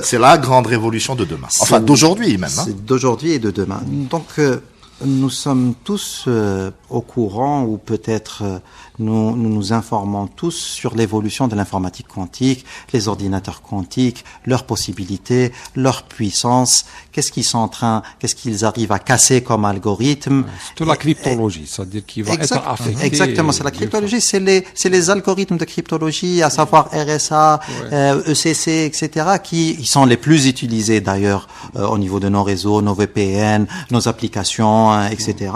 c'est la grande révolution de demain. Enfin, d'aujourd'hui même. C'est d'aujourd'hui et de demain. Donc, nous sommes tous au courant ou peut-être nous nous informons tous sur l'évolution de l'informatique quantique, les ordinateurs quantiques, leurs possibilités, leur puissance, qu'est-ce qu'ils arrivent à casser comme algorithme. C'est toute la cryptologie, c'est-à-dire qu'il va être affecté. Exactement, c'est la cryptologie, c'est les algorithmes de cryptologie, à savoir RSA, ECC, etc., qui sont les plus utilisés d'ailleurs au niveau de nos réseaux, nos VPN, nos applications, etc.,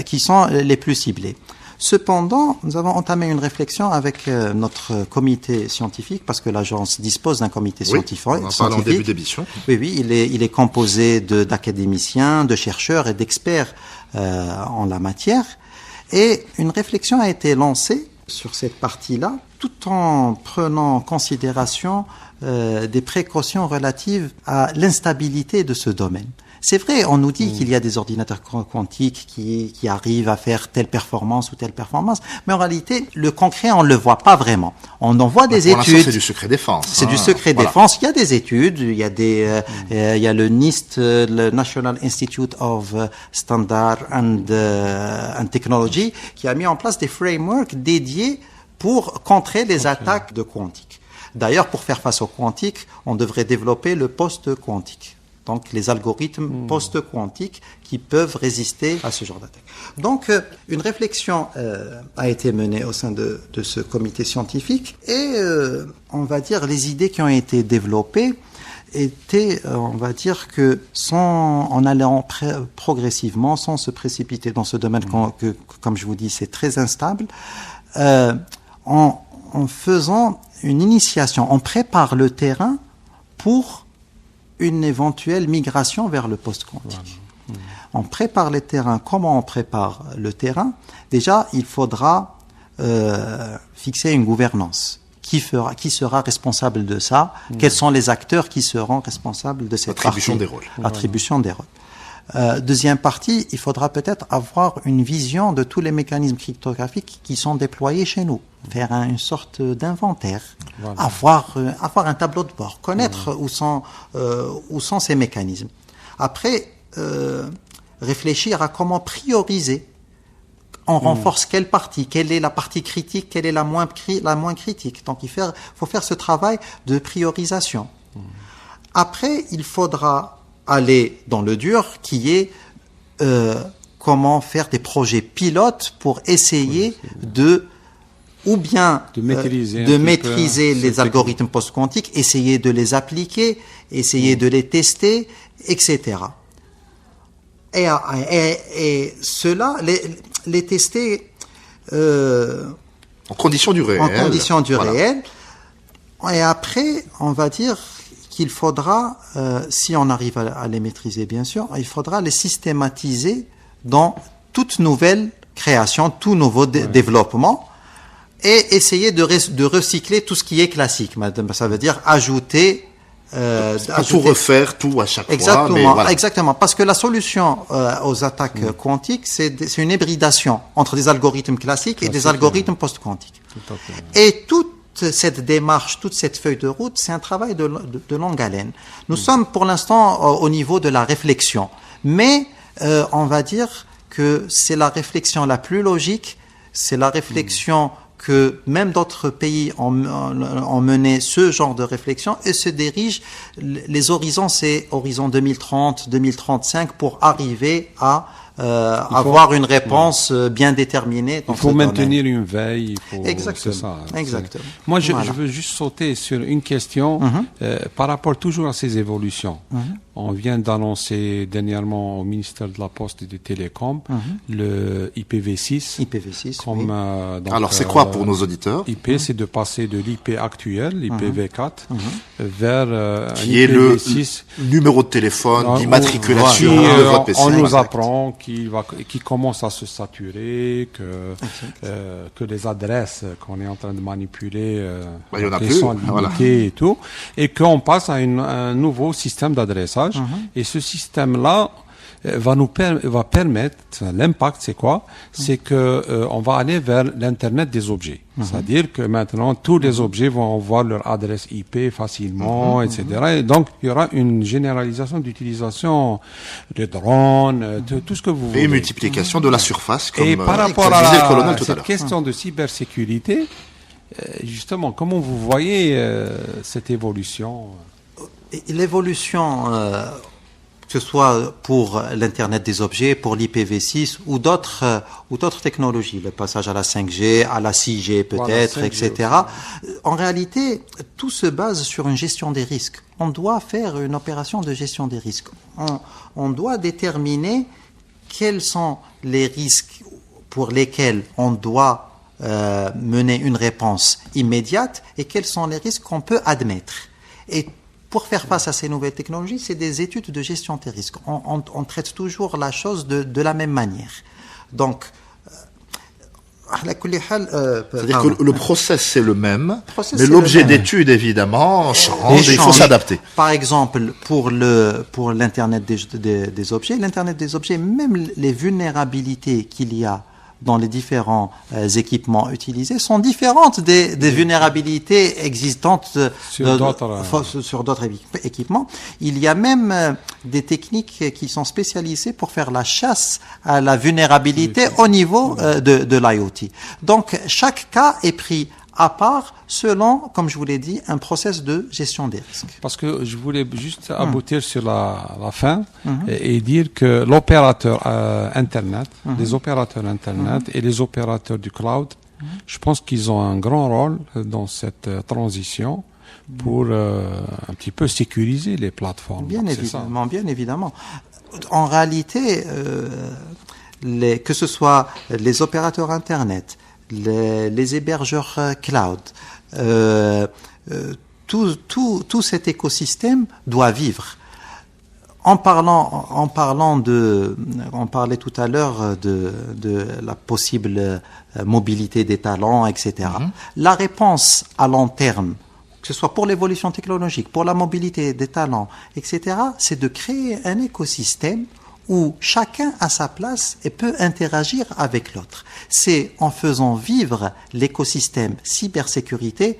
qui sont les plus ciblés. Cependant, nous avons entamé une réflexion avec notre comité scientifique, parce que l'agence dispose d'un comité scientifique. On en parle en début d'émission. Oui, il est composé d'académiciens, de chercheurs et d'experts en la matière. Et une réflexion a été lancée sur cette partie-là, tout en prenant en considération des précautions relatives à l'instabilité de ce domaine. C'est vrai, on nous dit qu'il y a des ordinateurs quantiques qui arrivent à faire telle performance ou telle performance, mais en réalité, le concret, on ne le voit pas vraiment. On en voit des études. C'est du secret défense. C'est du secret défense. Il y a des études, il y a le NIST, le National Institute of Standard and Technology, qui a mis en place des frameworks dédiés pour contrer les attaques de quantique. D'ailleurs, pour faire face au quantique, on devrait développer le post-quantique. Donc, les algorithmes post-quantiques qui peuvent résister à ce genre d'attaque. Donc, une réflexion a été menée au sein de ce comité scientifique et, on va dire, les idées qui ont été développées étaient, on va dire que en allant progressivement, sans se précipiter dans ce domaine que, comme je vous dis, c'est très instable, en faisant une initiation, on prépare le terrain pour une éventuelle migration vers le post-quantique. On prépare les terrains. Comment on prépare le terrain? Déjà, il faudra fixer une gouvernance. Qui sera responsable de ça? Quels sont les acteurs qui seront responsables de cette attribution des rôles. Attribution des rôles. Deuxième partie, il faudra peut-être avoir une vision de tous les mécanismes cryptographiques qui sont déployés chez nous. Faire une sorte d'inventaire, avoir un tableau de bord, connaître où sont ces mécanismes. Après, réfléchir à comment prioriser. On renforce quelle partie? Quelle est la partie critique? Quelle est la moins critique? Donc, il faut faire ce travail de priorisation. Après, il faudra aller dans le dur, qui est comment faire des projets pilotes pour essayer de maîtriser les algorithmes post-quantiques, essayer de les appliquer, essayer de les tester, etc. Et cela, les tester en conditions du réel. En conditions du réel. Et après, on va dire qu'il faudra, si on arrive à les maîtriser, bien sûr, il faudra les systématiser dans toute nouvelle création, tout nouveau développement, et essayer de recycler tout ce qui est classique. Ça veut dire ajouter... tout refaire, tout à chaque fois. Mais voilà. Exactement. Parce que la solution aux attaques quantiques, c'est une hybridation entre des algorithmes classiques et des algorithmes post-quantiques. Et toute cette démarche, toute cette feuille de route, c'est un travail de longue haleine. Nous sommes pour l'instant au niveau de la réflexion. Mais on va dire que c'est la réflexion la plus logique, c'est la réflexion que même d'autres pays ont mené ce genre de réflexion et se dirigent. Les horizons, c'est horizon 2030, 2035 pour arriver à avoir une réponse bien déterminée. Il faut maintenir une veille. Exactement. C'est ça, exactement. Moi, je veux juste sauter sur une question par rapport toujours à ces évolutions. On vient d'annoncer dernièrement au ministère de la Poste et des Télécoms le IPv6. IPv6, donc, alors, c'est quoi pour nos auditeurs? IP, c'est de passer de l'IP actuel, l'IPv4, vers qui est IPv6, le numéro de téléphone, d'immatriculation de votre PC. On nous apprend qui commence à se saturer, que les adresses qu'on est en train de manipuler sont limitées et tout, et qu'on passe à un nouveau système d'adressage. Et ce système-là, va permettre, l'impact c'est quoi? C'est que on va aller vers l'Internet des objets. C'est-à-dire que maintenant, tous les objets vont avoir leur adresse IP facilement, etc. Et donc, il y aura une généralisation d'utilisation de drones, tout ce que vous voulez. Et une multiplication de la surface, comme et par rapport disait le colonel tout à cette l'heure. question de cybersécurité, justement, comment vous voyez cette évolution? L'évolution, que ce soit pour l'Internet des objets, pour l'IPv6 ou d'autres technologies, le passage à la 5G, à la 6G peut-être, voilà, 5G etc. En réalité, tout se base sur une gestion des risques. On doit faire une opération de gestion des risques. On doit déterminer quels sont les risques pour lesquels on doit mener une réponse immédiate et quels sont les risques qu'on peut admettre. Et pour faire face à ces nouvelles technologies, c'est des études de gestion des risques. On traite toujours la chose de la même manière. Donc, c'est-à-dire que le process c'est le même, process, mais c'est l'objet le même. d'étude évidemment change et il faut Change. s'adapter. Par exemple, pour l'Internet des objets, l'Internet des objets, même les vulnérabilités qu'il y a dans les différents équipements utilisés sont différentes des vulnérabilités existantes Sur d'autres équipements. Il y a même des techniques qui sont spécialisées pour faire la chasse à la vulnérabilité au niveau de l'IoT. Donc, chaque cas est pris à part, selon, comme je vous l'ai dit, un process de gestion des risques. Parce que je voulais juste aboutir sur la fin et dire que l'opérateur Internet, les opérateurs Internet et les opérateurs du cloud, je pense qu'ils ont un grand rôle dans cette transition pour un petit peu sécuriser les plateformes. Bien Donc, évidemment, bien évidemment. En réalité, que ce soit les opérateurs Internet, les hébergeurs cloud, tout cet écosystème doit vivre. On parlait tout à l'heure de la possible mobilité des talents, etc. La réponse à long terme, que ce soit pour l'évolution technologique, pour la mobilité des talents, etc., c'est de créer un écosystème où chacun a sa place et peut interagir avec l'autre. C'est en faisant vivre l'écosystème cybersécurité,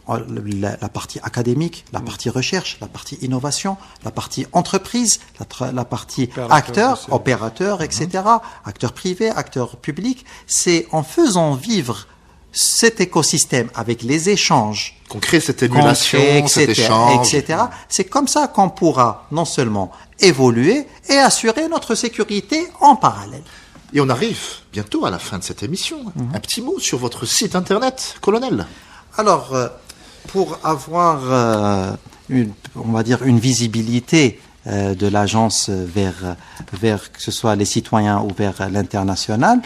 la partie académique, la partie recherche, la partie innovation, la partie entreprise, la partie opérateurs, etc., acteurs privés, acteurs publics. C'est en faisant vivre cet écosystème avec les échanges, Qu'on crée cette émulation, cet échange. etc. C'est comme ça qu'on pourra non seulement évoluer et assurer notre sécurité en parallèle. Et on arrive bientôt à la fin de cette émission. Un petit mot sur votre site internet, colonel. Alors, pour avoir on va dire une visibilité de l'agence vers que ce soit les citoyens ou vers l'international,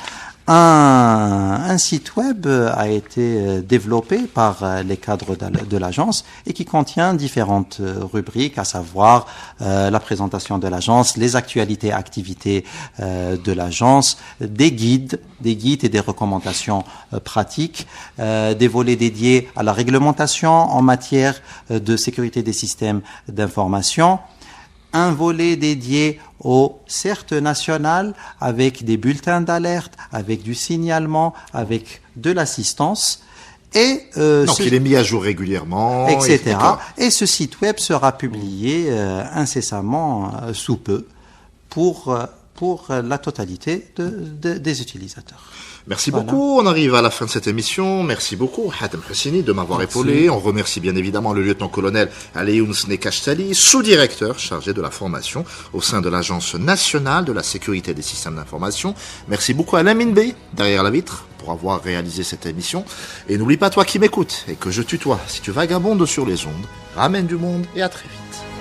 un site web a été développé par les cadres de l'agence et qui contient différentes rubriques, à savoir la présentation de l'agence, les actualités, activités de l'agence, des guides et des recommandations pratiques, des volets dédiés à la réglementation en matière de sécurité des systèmes d'information, un volet dédié au CERT national avec des bulletins d'alerte, avec du signalement, avec de l'assistance. Et donc il est mis à jour régulièrement, etc. Et ce site web sera publié incessamment sous peu pour la totalité des utilisateurs. Merci beaucoup. On arrive à la fin de cette émission. Merci beaucoup, Hatem Houssini, de m'avoir épaulé. On remercie bien évidemment le lieutenant-colonel Alioune Snekashtali, sous-directeur chargé de la formation au sein de l'Agence nationale de la sécurité des systèmes d'information. Merci beaucoup à Lamine Bey, derrière la vitre, pour avoir réalisé cette émission. Et n'oublie pas, toi qui m'écoutes et que je tutoie, si tu vagabondes sur les ondes, ramène du monde et à très vite.